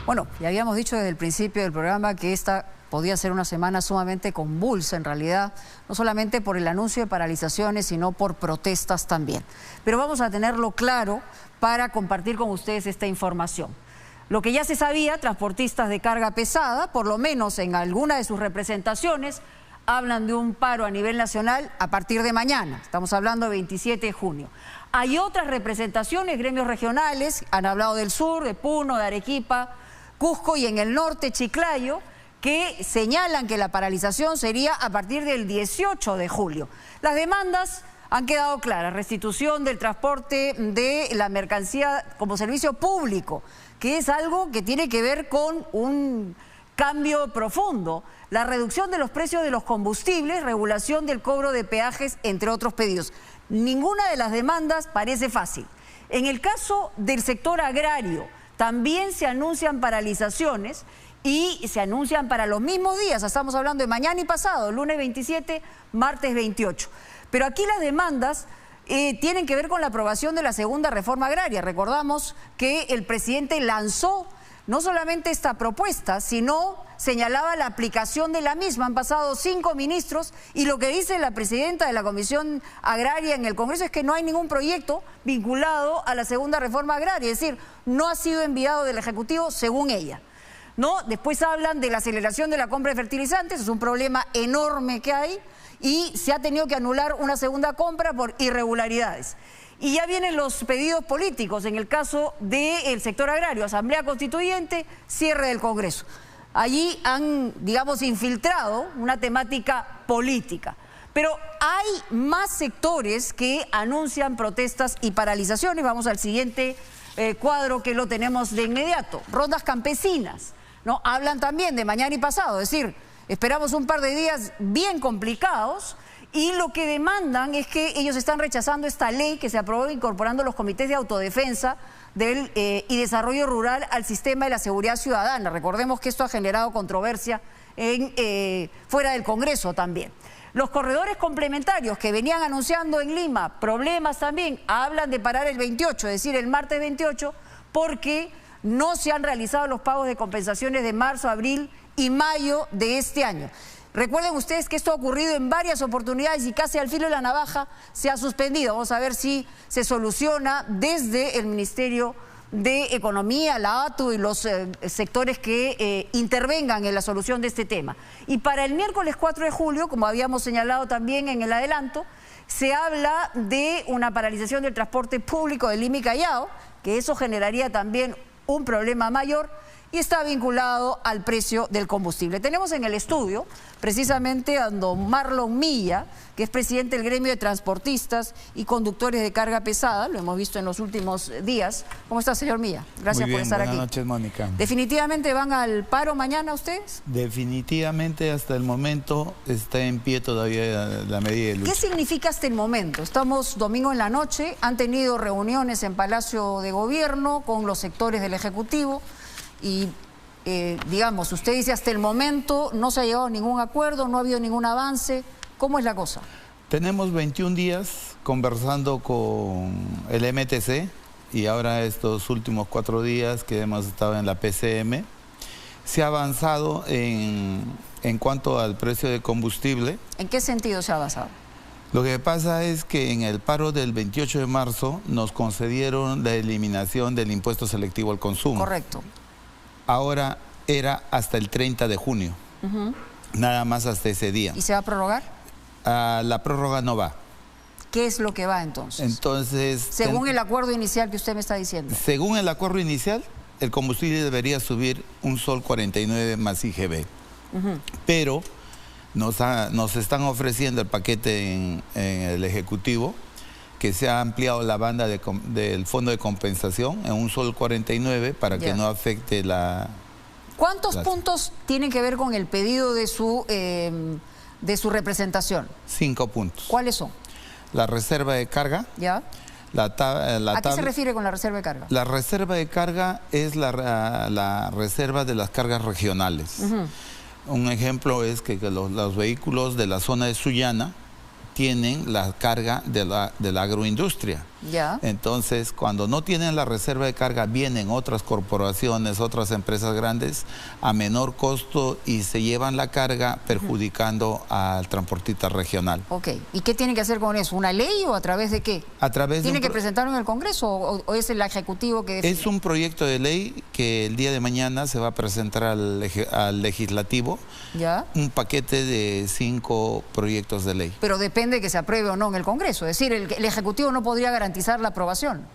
Bueno, ya habíamos dicho desde el principio del programa que esta podía ser una semana sumamente convulsa en realidad, no solamente por el anuncio de paralizaciones, sino por protestas también. Pero vamos a tenerlo claro para compartir con ustedes esta información. Lo que ya se sabía, transportistas de carga pesada, por lo menos en alguna de sus representaciones, hablan de un paro a nivel nacional a partir de mañana. Estamos hablando del 27 de junio. Hay otras representaciones, gremios regionales, han hablado del sur, de Puno, de Arequipa, Cusco y en el norte, Chiclayo, que señalan que la paralización sería a partir del 18 de julio. Las demandas han quedado claras: restitución del transporte de la mercancía como servicio público, que es algo que tiene que ver con un cambio profundo, la reducción de los precios de los combustibles, regulación del cobro de peajes, entre otros pedidos. Ninguna de las demandas parece fácil. En el caso del sector agrario, también se anuncian paralizaciones y se anuncian para los mismos días. Estamos hablando de mañana y pasado, lunes 27, martes 28. Pero aquí las demandas tienen que ver con la aprobación de la segunda reforma agraria. Recordamos que el presidente lanzó no solamente esta propuesta, sino señalaba la aplicación de la misma. Han pasado 5 ministros y lo que dice la presidenta de la Comisión Agraria en el Congreso es que no hay ningún proyecto vinculado a la segunda reforma agraria, es decir, no ha sido enviado del Ejecutivo según ella, ¿no? Después hablan de la aceleración de la compra de fertilizantes, es un problema enorme que hay y se ha tenido que anular una segunda compra por irregularidades. Y ya vienen los pedidos políticos en el caso del sector agrario, Asamblea Constituyente, cierre del Congreso. Allí han, digamos, infiltrado una temática política. Pero hay más sectores que anuncian protestas y paralizaciones. Vamos al siguiente cuadro que lo tenemos de inmediato. Rondas campesinas, ¿no? Hablan también de mañana y pasado, es decir, esperamos un par de días bien complicados. Y lo que demandan es que ellos están rechazando esta ley que se aprobó incorporando los comités de autodefensa y desarrollo rural al sistema de la seguridad ciudadana. Recordemos que esto ha generado controversia fuera del Congreso también. Los corredores complementarios que venían anunciando en Lima, problemas también, hablan de parar el 28, es decir, el martes 28, porque no se han realizado los pagos de compensaciones de marzo, abril y mayo de este año. Recuerden ustedes que esto ha ocurrido en varias oportunidades y casi al filo de la navaja se ha suspendido. Vamos a ver si se soluciona desde el Ministerio de Economía, la ATU y los sectores que intervengan en la solución de este tema. Y para el miércoles 4 de julio, como habíamos señalado también en el adelanto, se habla de una paralización del transporte público de Lima y Callao, que eso generaría también un problema mayor, y está vinculado al precio del combustible. Tenemos en el estudio precisamente a don Marlon Milla, que es presidente del gremio de transportistas y conductores de carga pesada, lo hemos visto en los últimos días. ¿Cómo está, señor Milla? Gracias por estar aquí. Buenas noches, Mónica. ¿Definitivamente van al paro mañana ustedes? Definitivamente hasta el momento está en pie todavía la medida de lucha. ¿Qué significa hasta el momento? Estamos domingo en la noche, han tenido reuniones en Palacio de Gobierno con los sectores del Ejecutivo. Y, digamos, usted dice hasta el momento no se ha llegado a ningún acuerdo, no ha habido ningún avance. ¿Cómo es la cosa? Tenemos 21 días conversando con el MTC y ahora estos últimos 4 días que hemos estado en la PCM. Se ha avanzado en cuanto al precio de combustible. ¿En qué sentido se ha avanzado? Lo que pasa es que en el paro del 28 de marzo nos concedieron la eliminación del impuesto selectivo al consumo. Correcto. Ahora era hasta el 30 de junio, nada más hasta ese día. ¿Y se va a prorrogar? La prórroga no va. ¿Qué es lo que va entonces? Según el acuerdo inicial que usted me está diciendo. Según el acuerdo inicial, el combustible debería subir un sol 49 más IGB. Pero nos están ofreciendo el paquete en el Ejecutivo, que se ha ampliado la banda del fondo de compensación en un sol 49 para que no afecte la... ¿Cuántos puntos tienen que ver con el pedido de su representación? 5 puntos. ¿Cuáles son? La reserva de carga. ¿Ya? ¿A qué se refiere con la reserva de carga? La reserva de carga es la reserva de las cargas regionales. Un ejemplo es que los vehículos de la zona de Sullana tienen la carga de la agroindustria. Ya. Entonces, cuando no tienen la reserva de carga, vienen otras corporaciones, otras empresas grandes a menor costo y se llevan la carga perjudicando al transportista regional. Ok. ¿Y qué tiene que hacer con eso? ¿Una ley o a través de qué? A través ¿Tiene de que presentarlo en el Congreso o es el Ejecutivo que decide? Es un proyecto de ley que el día de mañana se va a presentar al Legislativo. ¿Ya? Un paquete de 5 proyectos de ley. Pero depende de que se apruebe o no en el Congreso. Es decir, el Ejecutivo no podría garantizar la aprobación.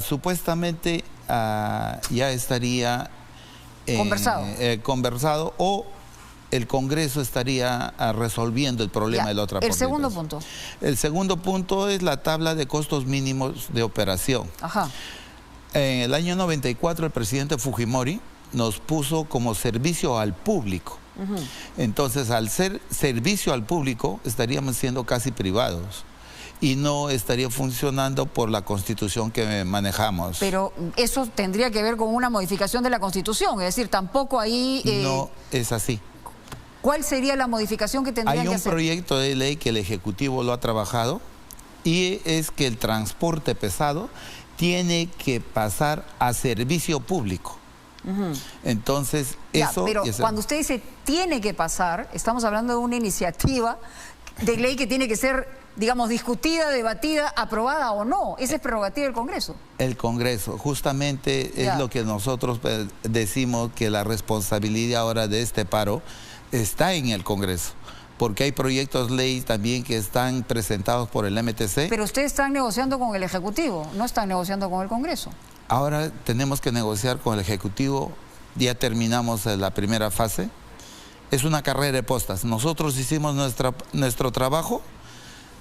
Supuestamente ya estaría conversado o el Congreso estaría resolviendo el problema de la otra. El segundo punto. El segundo punto es la tabla de costos mínimos de operación. Ajá. En el año 94 el presidente Fujimori nos puso como servicio al público. Entonces, al ser servicio al público, estaríamos siendo casi privados y no estaría funcionando por la Constitución que manejamos. Pero eso tendría que ver con una modificación de la Constitución, es decir, tampoco ahí... No es así. ¿Cuál sería la modificación que tendría que hacer? Hay un proyecto de ley que el Ejecutivo lo ha trabajado y es que el transporte pesado tiene que pasar a servicio público. Entonces, eso... Pero cuando usted dice tiene que pasar, estamos hablando de una iniciativa de ley que tiene que ser, digamos, discutida, debatida, aprobada o no. Esa es prerrogativa del Congreso. El Congreso, justamente es lo que nosotros decimos, que la responsabilidad ahora de este paro está en el Congreso. Porque hay proyectos de ley también que están presentados por el MTC. Pero ustedes están negociando con el Ejecutivo, no están negociando con el Congreso. Ahora tenemos que negociar con el Ejecutivo, ya terminamos la primera fase. Es una carrera de postas. Nosotros hicimos nuestro trabajo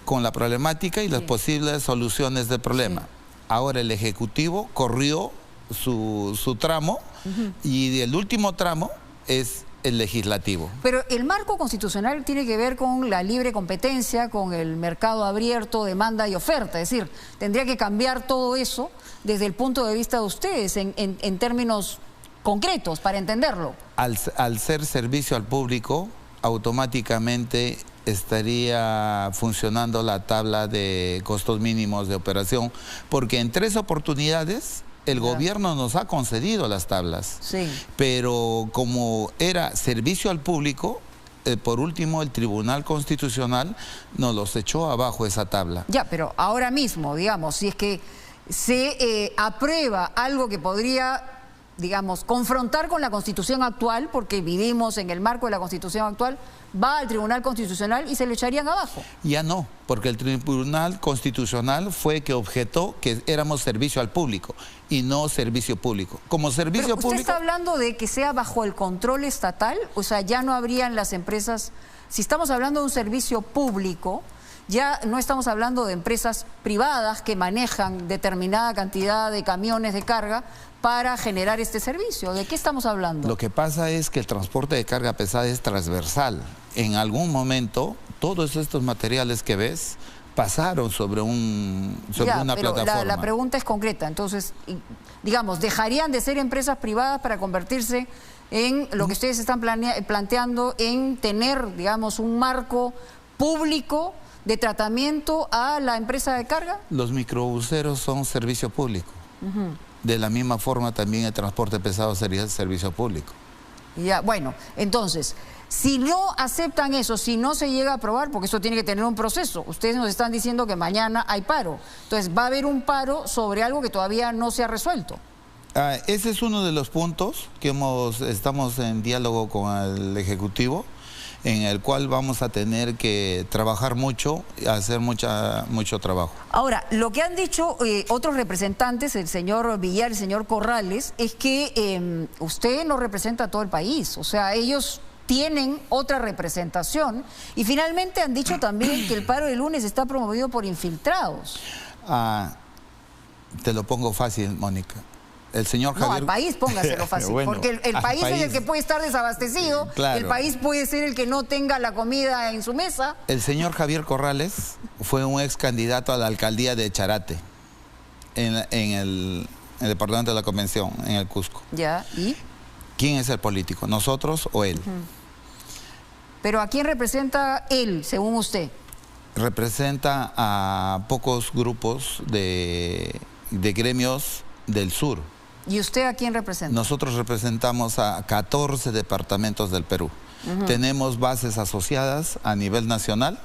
con la problemática y las posibles soluciones del problema. Ahora el Ejecutivo corrió su tramo y el último tramo es el Legislativo. Pero el marco constitucional tiene que ver con la libre competencia, con el mercado abierto, demanda y oferta. Es decir, tendría que cambiar todo eso desde el punto de vista de ustedes, en términos concretos, para entenderlo. Al ser servicio al público, automáticamente estaría funcionando la tabla de costos mínimos de operación, porque en 3 oportunidades el gobierno nos ha concedido las tablas, pero como era servicio al público, por último el Tribunal Constitucional nos los echó abajo esa tabla. Ya, pero ahora mismo, digamos, si es que se aprueba algo que podría, digamos, confrontar con la Constitución actual, porque vivimos en el marco de la Constitución actual, va al Tribunal Constitucional y se lo echarían abajo. Ya no, porque el Tribunal Constitucional fue que objetó que éramos servicio al público y no servicio público. Como servicio público... ¿Usted está hablando de que sea bajo el control estatal? O sea, ya no habrían las empresas... Si estamos hablando de un servicio público, ya no estamos hablando de empresas privadas que manejan determinada cantidad de camiones de carga para generar este servicio. ¿De qué estamos hablando? Lo que pasa es que el transporte de carga pesada es transversal. En algún momento, todos estos materiales que ves pasaron sobre una plataforma. La pregunta es concreta. Entonces, digamos, ¿dejarían de ser empresas privadas para convertirse en lo que ustedes están planteando, en tener, digamos, un marco público de tratamiento a la empresa de carga? Los microbuseros son servicio público. De la misma forma también el transporte pesado sería servicio público. Ya, bueno, entonces, si no aceptan eso, si no se llega a aprobar, porque eso tiene que tener un proceso, ustedes nos están diciendo que mañana hay paro, entonces va a haber un paro sobre algo que todavía no se ha resuelto. Ese es uno de los puntos que estamos en diálogo con el Ejecutivo, en el cual vamos a tener que trabajar mucho, hacer mucho trabajo. Ahora, lo que han dicho otros representantes, el señor Villar y el señor Corrales, es que usted no representa a todo el país, o sea, ellos tienen otra representación y finalmente han dicho también que el paro del lunes está promovido por infiltrados. Te lo pongo fácil, Mónica. El señor Javier... No, al país póngaselo fácil, bueno, porque el país es el que puede estar desabastecido, el país puede ser el que no tenga la comida en su mesa. El señor Javier Corrales fue un ex candidato a la alcaldía de Charate, en el departamento de la Convención, en el Cusco. Ya, ¿y? ¿Quién es el político? ¿Nosotros o él? ¿Pero a quién representa él, según usted? representa a pocos grupos de gremios del sur. ¿Y usted a quién representa? Nosotros representamos a 14 departamentos del Perú. Tenemos bases asociadas a nivel nacional,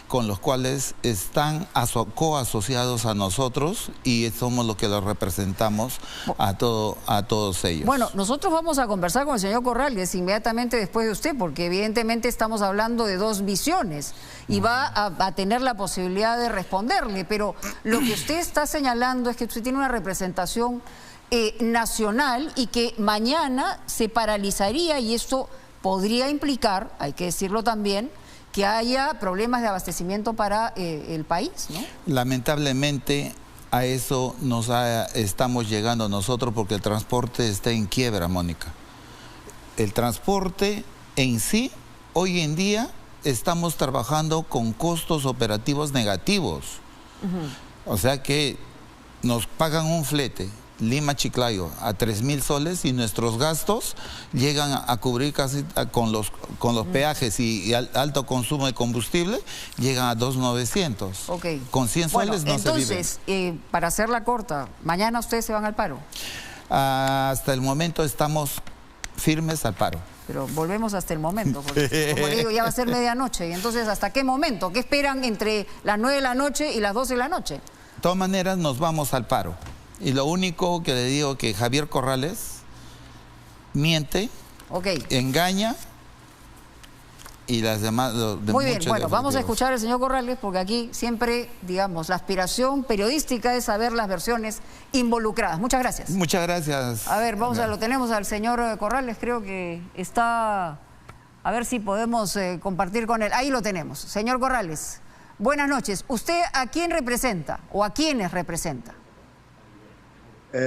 con los cuales están coasociados a nosotros y somos los que los representamos a todos ellos. Bueno, nosotros vamos a conversar con el señor Corrales inmediatamente después de usted, porque evidentemente estamos hablando de dos visiones y va a tener la posibilidad de responderle, pero lo que usted está señalando es que usted tiene una representación nacional y que mañana se paralizaría, y esto podría implicar, hay que decirlo también, que haya problemas de abastecimiento para el país, ¿no? Lamentablemente a eso estamos llegando nosotros, porque el transporte está en quiebra, Mónica. El transporte en sí, hoy en día, estamos trabajando con costos operativos negativos. O sea que nos pagan un flete Lima-Chiclayo a 3.000 soles y nuestros gastos llegan a cubrir casi con los peajes y alto consumo de combustible, llegan a 2.900. Okay. Con 100 soles no se vive. Entonces, para hacerla corta, ¿mañana ustedes se van al paro? Hasta el momento estamos firmes al paro. Pero volvemos hasta el momento, porque como digo, ya va a ser medianoche. Y entonces, ¿hasta qué momento? ¿Qué esperan entre las 9 de la noche y las 12 de la noche? De todas maneras, nos vamos al paro. Y lo único que le digo que Javier Corrales miente, engaña y las demás... Muy bien, bueno, vamos a escuchar al señor Corrales, porque aquí siempre, digamos, la aspiración periodística es saber las versiones involucradas. Muchas gracias. Muchas gracias. A ver, lo tenemos al señor Corrales, creo que está... A ver si podemos compartir con él. Ahí lo tenemos. Señor Corrales, buenas noches. ¿Usted a quién representa o a quiénes representa?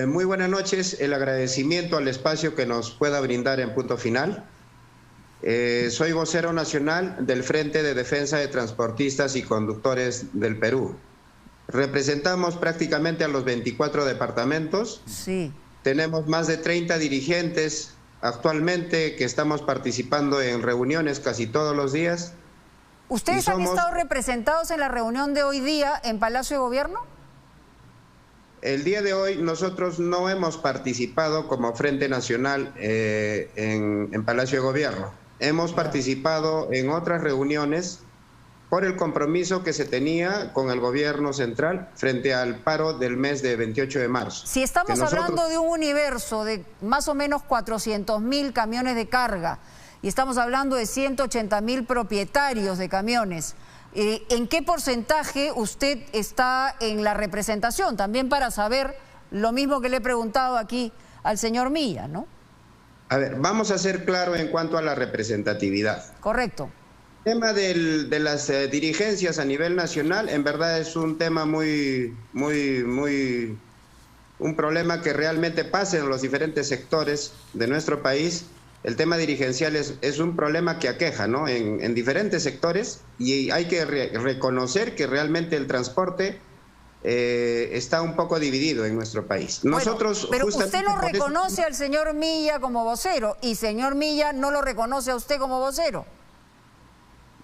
Muy buenas noches, el agradecimiento al espacio que nos pueda brindar en Punto Final. Soy vocero nacional del Frente de Defensa de Transportistas y Conductores del Perú. Representamos prácticamente a los 24 departamentos. Sí. Tenemos más de 30 dirigentes actualmente que estamos participando en reuniones casi todos los días. ¿Ustedes han estado representados en la reunión de hoy día en Palacio de Gobierno? El día de hoy nosotros no hemos participado como Frente Nacional en Palacio de Gobierno. Hemos participado en otras reuniones por el compromiso que se tenía con el gobierno central frente al paro del mes de 28 de marzo. Si estamos hablando de un universo de más o menos 400.000 camiones de carga y estamos hablando de 180.000 propietarios de camiones, ¿en qué porcentaje usted está en la representación? También para saber lo mismo que le he preguntado aquí al señor Milla, ¿no? A ver, vamos a ser claros en cuanto a la representatividad. Correcto. El tema de las dirigencias a nivel nacional, en verdad es un tema un problema que realmente pasa en los diferentes sectores de nuestro país. El tema dirigencial es un problema que aqueja, ¿no? en diferentes sectores, y hay que reconocer que realmente el transporte está un poco dividido en nuestro país. Nosotros, pero usted no reconoce al señor Milla como vocero, y señor Milla no lo reconoce a usted como vocero.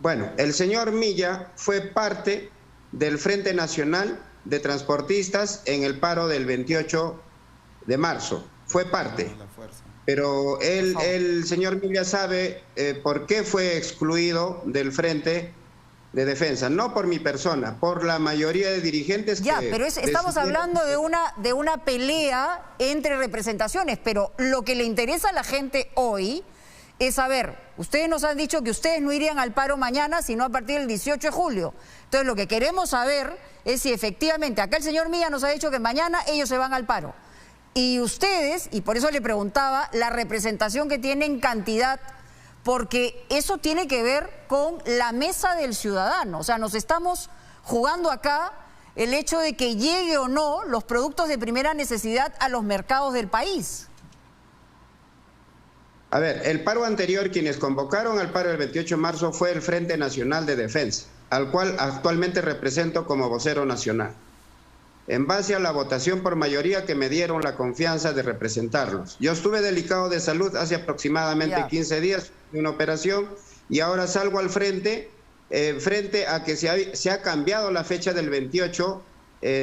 Bueno, el señor Milla fue parte del Frente Nacional de Transportistas en el paro del 28 de marzo. Fue parte. Pero el señor Milla sabe por qué fue excluido del Frente de Defensa. No por mi persona, por la mayoría de dirigentes. Ya, pero estamos hablando de una pelea entre representaciones, pero lo que le interesa a la gente hoy es saber, ustedes nos han dicho que ustedes no irían al paro mañana, sino a partir del 18 de julio. Entonces lo que queremos saber es si efectivamente, acá el señor Milla nos ha dicho que mañana ellos se van al paro. Y ustedes, y por eso le preguntaba, la representación que tienen cantidad, porque eso tiene que ver con la mesa del ciudadano. O sea, nos estamos jugando acá el hecho de que llegue o no los productos de primera necesidad a los mercados del país. A ver, el paro anterior, quienes convocaron al paro del 28 de marzo fue el Frente Nacional de Defensa, al cual actualmente represento como vocero nacional, en base a la votación por mayoría que me dieron la confianza de representarlos. Yo estuve delicado de salud hace aproximadamente 15 días de una operación y ahora salgo al frente frente a que se ha cambiado la fecha del 28,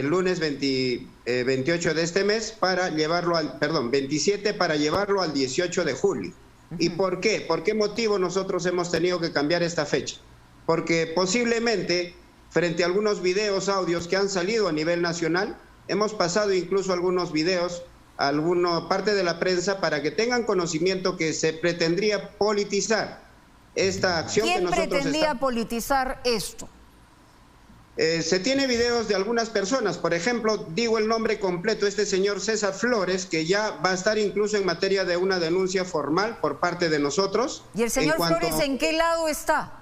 lunes 28 de este mes, para llevarlo al, 27 para llevarlo al 18 de julio. ¿Y por qué? ¿Por qué motivo nosotros hemos tenido que cambiar esta fecha? Porque posiblemente, frente a algunos videos, audios que han salido a nivel nacional, hemos pasado incluso algunos videos a alguna parte de la prensa para que tengan conocimiento que se pretendría politizar esta acción. ¿Quién pretendía politizar esto? Se tiene videos de algunas personas, por ejemplo, digo el nombre completo, este señor César Flores, que ya va a estar incluso en materia de una denuncia formal por parte de nosotros. ¿Y el señor Flores en qué lado está?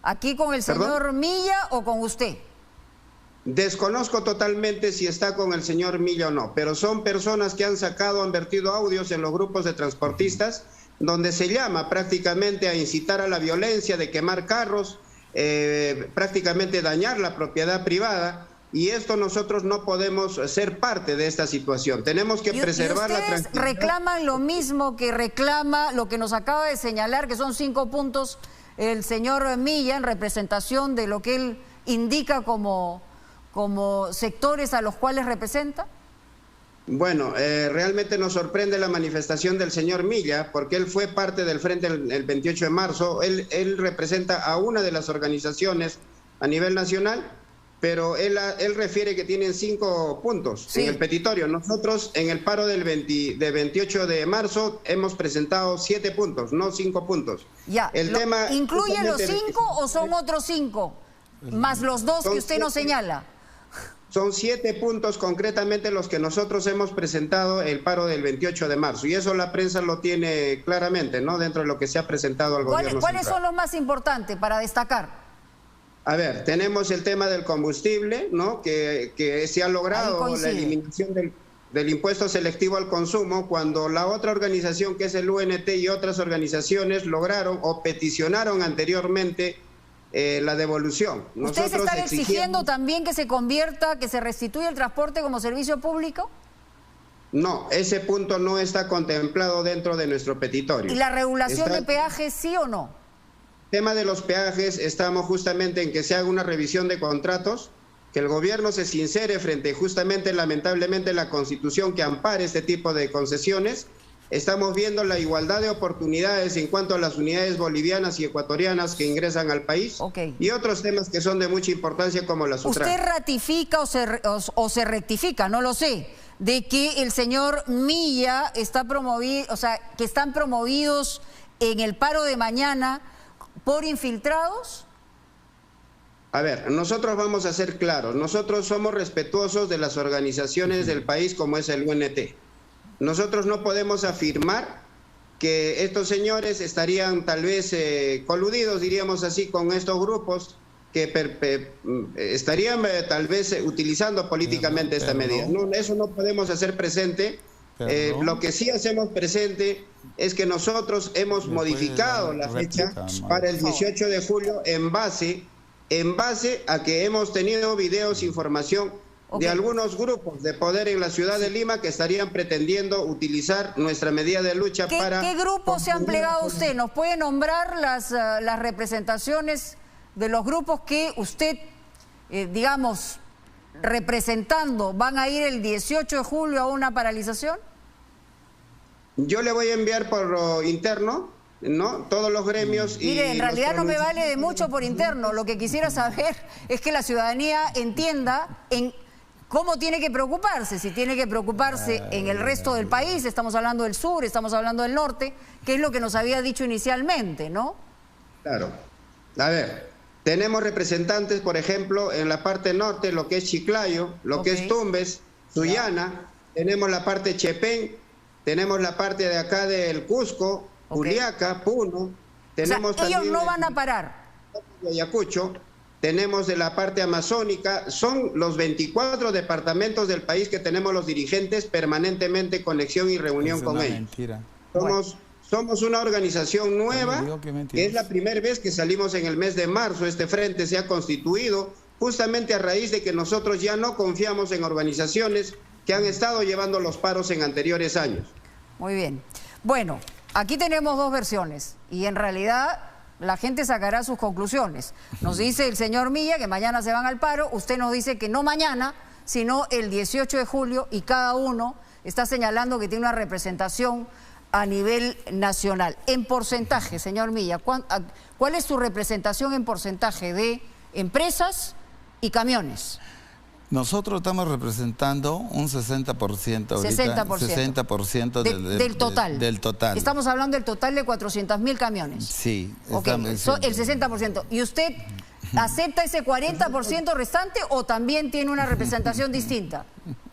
¿Aquí con el señor Milla o con usted? Desconozco totalmente si está con el señor Milla o no, pero son personas que han vertido audios en los grupos de transportistas, donde se llama prácticamente a incitar a la violencia, de quemar carros, prácticamente dañar la propiedad privada, y esto nosotros no podemos ser parte de esta situación. Tenemos que preservar la tranquilidad. ¿Ustedes reclaman lo mismo que reclama lo que nos acaba de señalar, que son 5 puntos, el señor Milla, en representación de lo que él indica como sectores a los cuales representa? Bueno, realmente nos sorprende la manifestación del señor Milla, porque él fue parte del Frente el 28 de marzo, él representa a una de las organizaciones a nivel nacional, pero él refiere que tienen 5 puntos en el petitorio. Nosotros en el paro del 28 de marzo hemos presentado 7 puntos, no 5 puntos. Ya, ¿incluye los 5 o son otros 5? Más los 2 que usted nos señala. Son 7 puntos concretamente los que nosotros hemos presentado el paro del 28 de marzo. Y eso la prensa lo tiene claramente, ¿no? Dentro de lo que se ha presentado al gobierno. ¿Cuáles son los más importantes para destacar? A ver, tenemos el tema del combustible, ¿no? Que se ha logrado la eliminación del impuesto selectivo al consumo, cuando la otra organización, que es el UNT, y otras organizaciones lograron o peticionaron anteriormente la devolución. ¿Ustedes están exigiendo también que se convierta, que se restituya el transporte como servicio público? No, ese punto no está contemplado dentro de nuestro petitorio. ¿Y la regulación de peajes sí o no? Tema de los peajes, estamos justamente en que se haga una revisión de contratos, que el gobierno se sincere frente justamente, lamentablemente, la Constitución que ampare este tipo de concesiones. Estamos viendo la igualdad de oportunidades en cuanto a las unidades bolivianas y ecuatorianas que ingresan al país, y otros temas que son de mucha importancia como la SUTRAN. ¿Usted ratifica o se rectifica, no lo sé, de que el señor Milla está promovido, o sea, que están promovidos en el paro de mañana por infiltrados? A ver, nosotros vamos a ser claros, nosotros somos respetuosos de las organizaciones del país como es el UNT. Nosotros no podemos afirmar que estos señores estarían tal vez coludidos, diríamos así, con estos grupos que estarían tal vez utilizando políticamente esta medida. No, eso no podemos hacer presente. Lo que sí hacemos presente es que nosotros hemos modificado la fecha para el 18 de julio en base a que hemos tenido videos, información de algunos grupos de poder en la ciudad de Lima que estarían pretendiendo utilizar nuestra medida de lucha para... ¿Qué grupos se han plegado usted? ¿Nos puede nombrar las representaciones de los grupos que usted, digamos, representando, van a ir el 18 de julio a una paralización? Yo le voy a enviar por interno, ¿no? Todos los gremios. Mire, en realidad no me vale de mucho por interno. Lo que quisiera saber es que la ciudadanía entienda cómo tiene que preocuparse, si tiene que preocuparse en el resto del país, estamos hablando del sur, estamos hablando del norte, que es lo que nos había dicho inicialmente, ¿no? Claro. A ver, tenemos representantes, por ejemplo, en la parte norte, lo que es Chiclayo, lo que es Tumbes, Sullana, tenemos la parte Chepén, tenemos la parte de acá del Cusco, Juliaca, Puno, tenemos también... ellos no van a parar. Ayacucho. Tenemos de la parte amazónica, son los 24 departamentos del país que tenemos los dirigentes permanentemente conexión y reunión con ellos. Mentira. Somos una organización nueva, que es la primera vez que salimos en el mes de marzo. Este frente se ha constituido justamente a raíz de que nosotros ya no confiamos en organizaciones que han estado llevando los paros en anteriores años. Muy bien. Bueno, aquí tenemos 2 versiones y en realidad la gente sacará sus conclusiones. Nos dice el señor Milla que mañana se van al paro, usted nos dice que no mañana, sino el 18 de julio, y cada uno está señalando que tiene una representación a nivel nacional. En porcentaje, señor Milla, ¿cuál es su representación en porcentaje de empresas y camiones? Nosotros estamos representando un 60% ahorita. 60% del total. Del total. Estamos hablando del total de 400.000 camiones. Sí. Okay. El 60%. ¿Y usted acepta ese 40% restante o también tiene una representación distinta?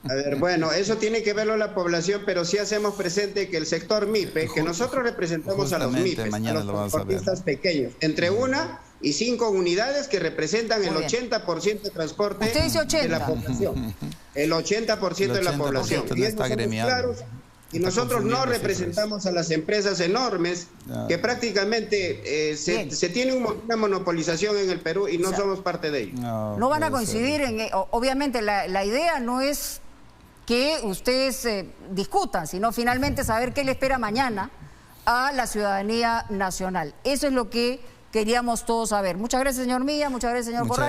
A ver, bueno, eso tiene que verlo la población, pero sí hacemos presente que el sector MIPE, que nosotros representamos a los MIPES, a los transportistas pequeños, entre 1 y 5 unidades que representan el 80% de transporte. Usted dice 80. De la población. El 80% de la población. No está gremiado. Y nosotros no representamos a las empresas enormes que prácticamente se tiene una monopolización en el Perú y no somos parte de ello. No van a coincidir en... Obviamente la idea no es que ustedes discutan, sino finalmente saber qué le espera mañana a la ciudadanía nacional. Eso es lo que queríamos todos saber. Muchas gracias, señor Milla, muchas gracias, señor Corral.